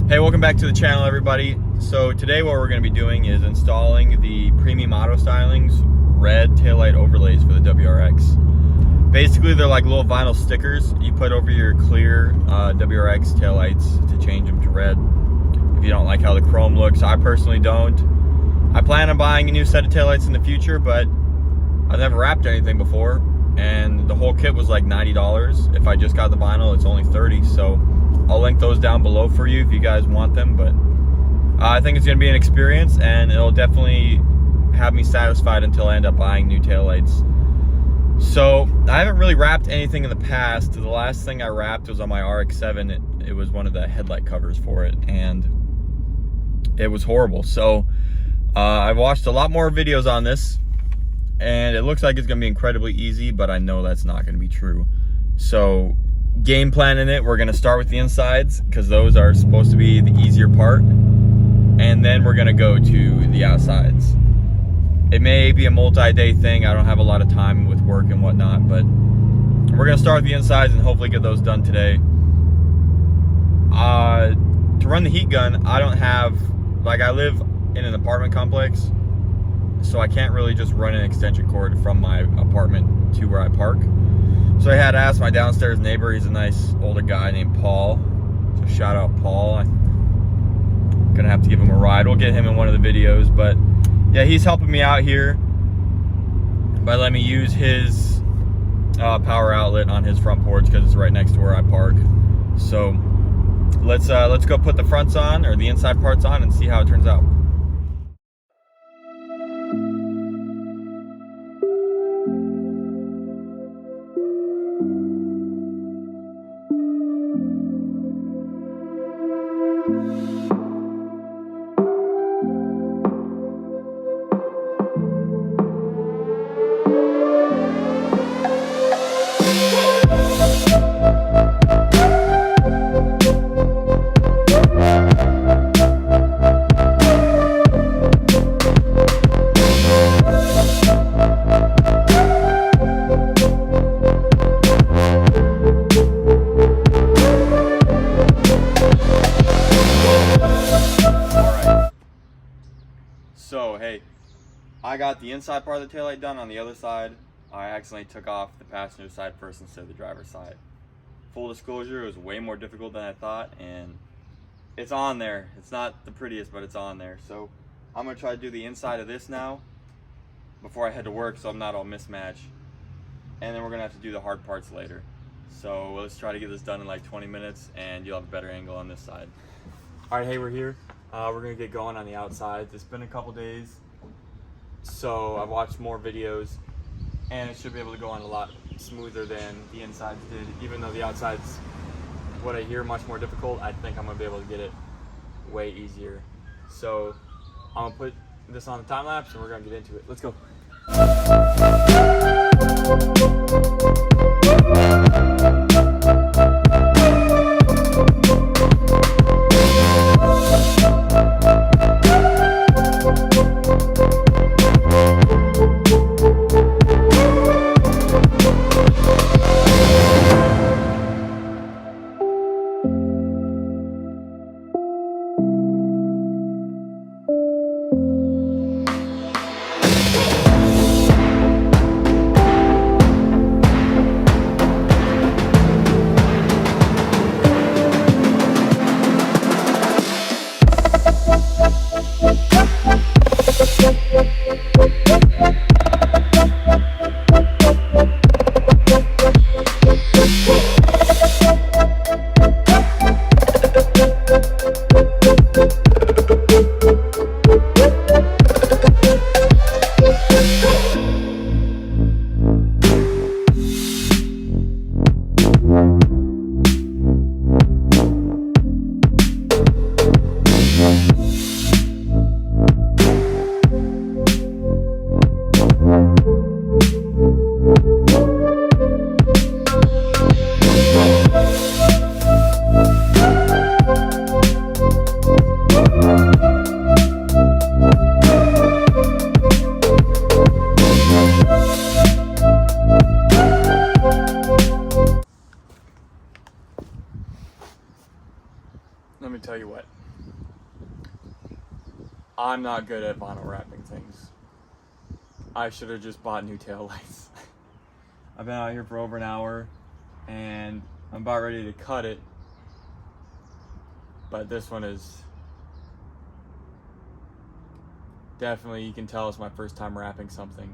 Hey, welcome back to the channel, everybody. So today what we're going to be doing is installing the Premium Auto Styling's red taillight overlays for the WRX. Basically, they're like little vinyl stickers you put over your clear WRX taillights to change them to red. If you don't like how the chrome looks, I personally don't. I plan on buying a new set of taillights in the future, but I've never wrapped anything before, and the whole kit was like $90. If I just got the vinyl, it's only $30, so I'll link those down below for you if you guys want them. But I think it's going to be an experience, and it'll definitely have me satisfied until I end up buying new taillights. So I haven't really wrapped anything in the past. The last thing I wrapped was on my RX-7. It was one of the headlight covers for it, and it was horrible. So I've watched a lot more videos on this, and it looks like it's going to be incredibly easy, but I know that's not going to be true. So game plan in it, we're going to start with the insides because those are supposed to be the easier part, and then we're going to go to the outsides. It may be a multi-day thing. I don't have a lot of time with work and whatnot, but we're going to start with the insides and hopefully get those done today. To run the heat gun, I don't have, like, I live in an apartment complex, so I can't really just run an extension cord from my apartment to where I park. So I had to ask my downstairs neighbor. He's a nice older guy named Paul. So shout out Paul. I'm gonna have to give him a ride. We'll get him in one of the videos, but yeah, he's helping me out here by letting me use his power outlet on his front porch because it's right next to where I park. So let's go put the fronts on, or the inside parts on, and see how it turns out. So hey, I got the inside part of the taillight done. On the other side, I accidentally took off the passenger side first instead of the driver's side. Full disclosure, it was way more difficult than I thought, and it's on there. It's not the prettiest, but it's on there. So I'm gonna try to do the inside of this now before I head to work, so I'm not all mismatched. And then we're gonna have to do the hard parts later. So let's try to get this done in like 20 minutes, and you'll have a better angle on this side. All right, hey, we're here. We're gonna get going on the outside. It's been a couple days, so I've watched more videos, and it should be able to go on a lot smoother than the insides did. Even though the outside's, what I hear, much more difficult, I think I'm gonna be able to get it way easier. So I'm gonna put this on the time lapse, and we're gonna get into it. Let's go. me tell you what. I'm not good at vinyl wrapping things. I should have just bought new tail lights. I've been out here for over an hour and I'm about ready to cut it. But this one is definitely, you can tell it's my first time wrapping something.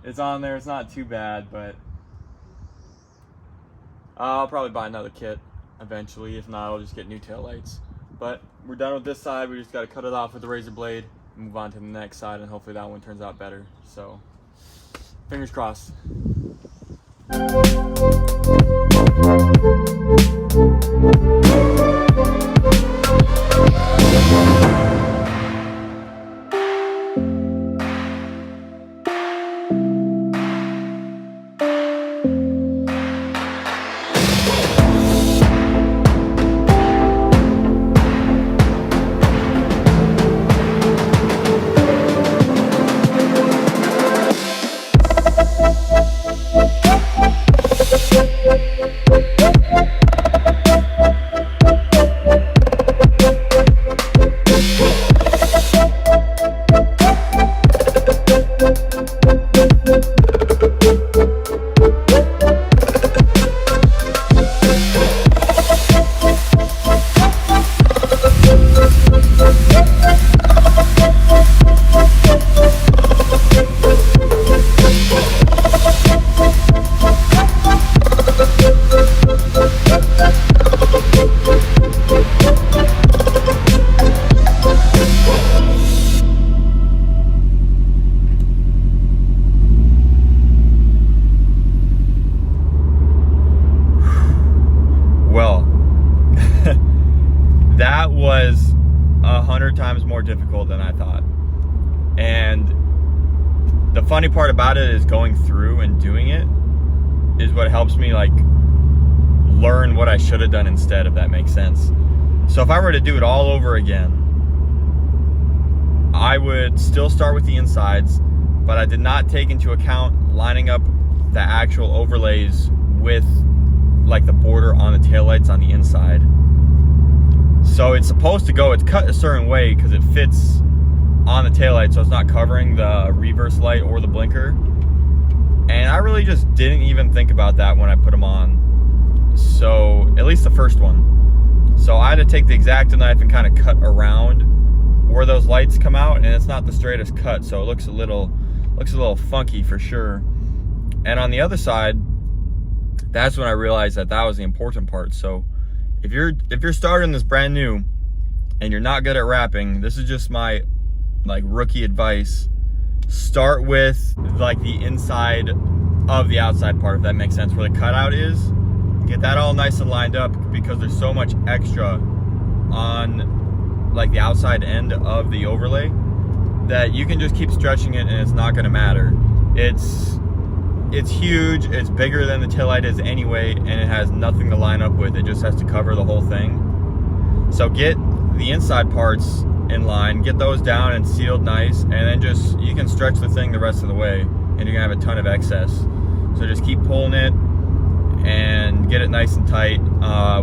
It's on there, it's not too bad, but I'll probably buy another kit eventually. If not, I'll just get new tail lights. But we're done with this side. We just got to cut it off with the razor blade and move on to the next side, and hopefully that one turns out better. So fingers crossed. That was 100 times more difficult than I thought. And the funny part about it is going through and doing it is what helps me like learn what I should have done instead, if that makes sense. So if I were to do it all over again, I would still start with the insides, but I did not take into account lining up the actual overlays with like the border on the taillights on the inside. So it's supposed to go, it's cut a certain way because it fits on the taillight, so it's not covering the reverse light or the blinker. And I really just didn't even think about that when I put them on. So, at least the first one. So I had to take the X-Acto knife and kind of cut around where those lights come out, and it's not the straightest cut, so it looks a little funky for sure. And on the other side, that's when I realized that that was the important part. So if you're starting this brand new and you're not good at wrapping, this is just my like rookie advice. Start with like the inside of the outside part, if that makes sense, where the cutout is. Get that all nice and lined up, because there's so much extra on like the outside end of the overlay that you can just keep stretching it and it's not going to matter. It's huge, it's bigger than the taillight is anyway, and it has nothing to line up with. It just has to cover the whole thing. So get the inside parts in line, get those down and sealed nice, and then just, you can stretch the thing the rest of the way and you're gonna have a ton of excess. So just keep pulling it and get it nice and tight.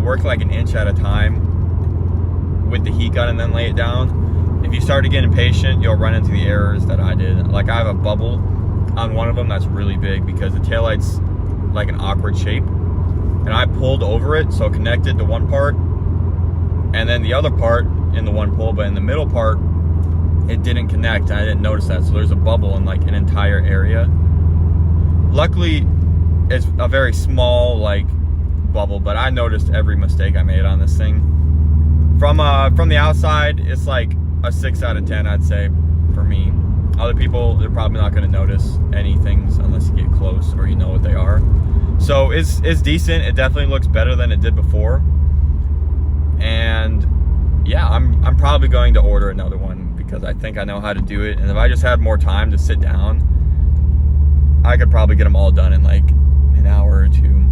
Work like an inch at a time with the heat gun and then lay it down. If you start to get impatient, you'll run into the errors that I did. Like I have a bubble on one of them that's really big because the taillight's like an awkward shape, and I pulled over it so it connected to one part and then the other part in the one pull, but in the middle part it didn't connect and I didn't notice that. So there's a bubble in like an entire area. Luckily it's a very small like bubble, but I noticed every mistake I made on this thing. From the outside, it's like a 6 out of 10, I'd say, for me. Other people, they're probably not going to notice any things unless you get close or you know what they are. So it's decent. It definitely looks better than it did before. And yeah, I'm probably going to order another one because I think I know how to do it. And if I just had more time to sit down, I could probably get them all done in like an hour or two.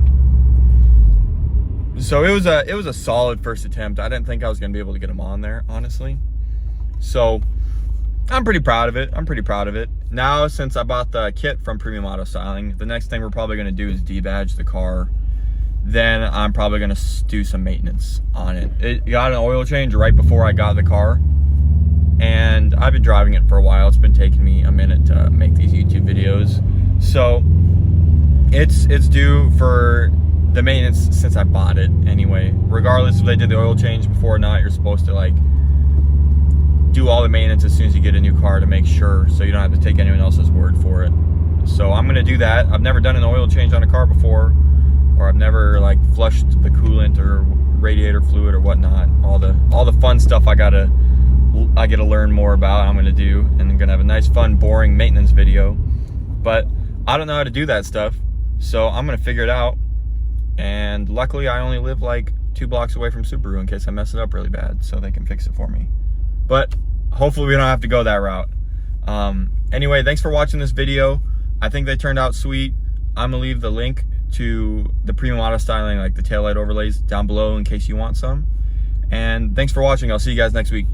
So it was a solid first attempt. I didn't think I was going to be able to get them on there, honestly. So I'm pretty proud of it. Now, since I bought the kit from Premium Auto Styling, the next thing we're probably going to do is debadge the car then I'm probably gonna do some maintenance on it. It got an oil change right before I got the car, and I've been driving it for a while. It's been taking me a minute to make these YouTube videos, so it's due for the maintenance since I bought it anyway. Regardless if they did the oil change before or not, you're supposed to like do all the maintenance as soon as you get a new car to make sure, so you don't have to take anyone else's word for it. So I'm gonna do that. I've never done an oil change on a car before, or I've never like flushed the coolant or radiator fluid or whatnot. All the fun stuff I get to learn more about. I'm gonna do, and I'm gonna have a nice, fun, boring maintenance video. But I don't know how to do that stuff, so I'm gonna figure it out. And luckily, I only live like 2 blocks away from Subaru in case I mess it up really bad, so they can fix it for me. But hopefully we don't have to go that route. Anyway, thanks for watching this video. I think they turned out sweet. I'm gonna leave the link to the premium auto styling, like the taillight overlays, down below in case you want some. And thanks for watching. I'll see you guys next week.